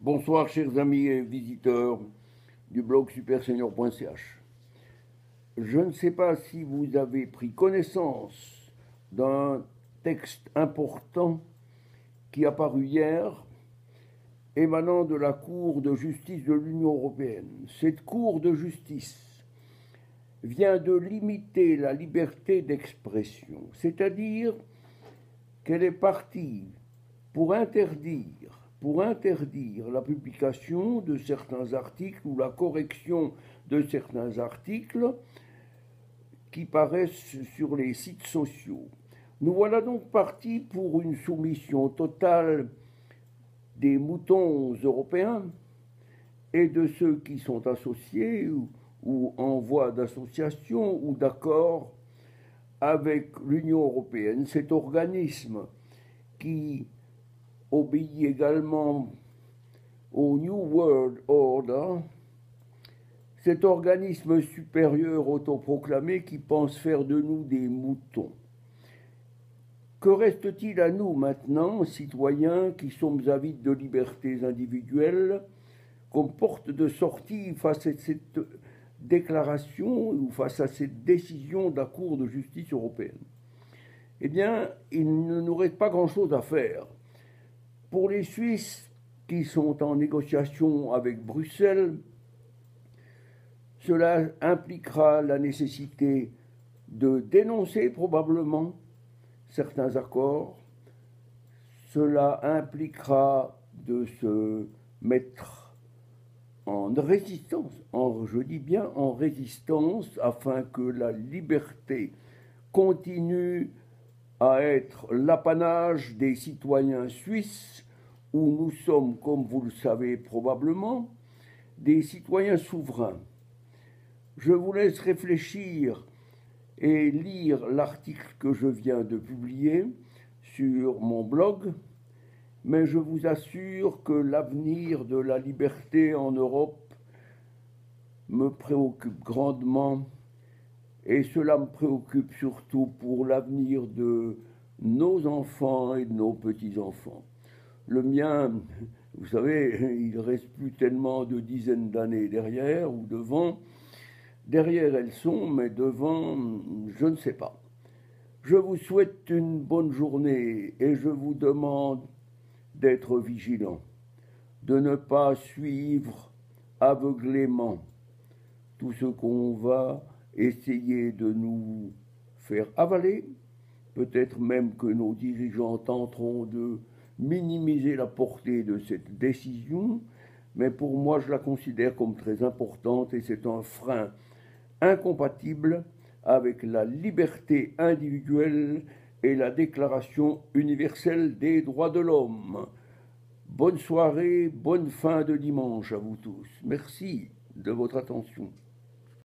Bonsoir chers amis et visiteurs du blog supersenior.ch. Je ne sais pas si vous avez pris connaissance d'un texte important qui est apparu hier, émanant de la Cour de justice de l'Union européenne. Cette Cour de justice vient de limiter la liberté d'expression, c'est-à-dire qu'elle est partie pour interdire la publication de certains articles ou la correction de certains articles qui paraissent sur les sites sociaux. Nous voilà donc partis pour une soumission totale des moutons européens et de ceux qui sont associés ou en voie d'association ou d'accord avec l'Union européenne, cet organisme qui obéit également au New World Order, cet organisme supérieur autoproclamé qui pense faire de nous des moutons. Que reste-t-il à nous maintenant, citoyens qui sommes avides de libertés individuelles, comme porte de sortie face à cette déclaration ou face à cette décision de la Cour de justice européenne? Eh bien, il ne nous reste pas grand-chose à faire. Pour les Suisses qui sont en négociation avec Bruxelles, cela impliquera la nécessité de dénoncer probablement certains accords. Cela impliquera de se mettre en résistance, je dis bien en résistance, afin que la liberté continue à être l'apanage des citoyens suisses, où nous sommes, comme vous le savez probablement, des citoyens souverains. Je vous laisse réfléchir et lire l'article que je viens de publier sur mon blog, mais je vous assure que l'avenir de la liberté en Europe me préoccupe grandement, et cela me préoccupe surtout pour l'avenir de nos enfants et de nos petits-enfants. Le mien, vous savez, il ne reste plus tellement de dizaines d'années derrière ou devant. Derrière elles sont, mais devant, je ne sais pas. Je vous souhaite une bonne journée et je vous demande d'être vigilant, de ne pas suivre aveuglément tout ce qu'on va essayer de nous faire avaler. Peut-être même que nos dirigeants tenteront de minimiser la portée de cette décision, mais pour moi, je la considère comme très importante et c'est un frein incompatible avec la liberté individuelle et la Déclaration universelle des droits de l'homme. Bonne soirée, bonne fin de dimanche à vous tous. Merci de votre attention.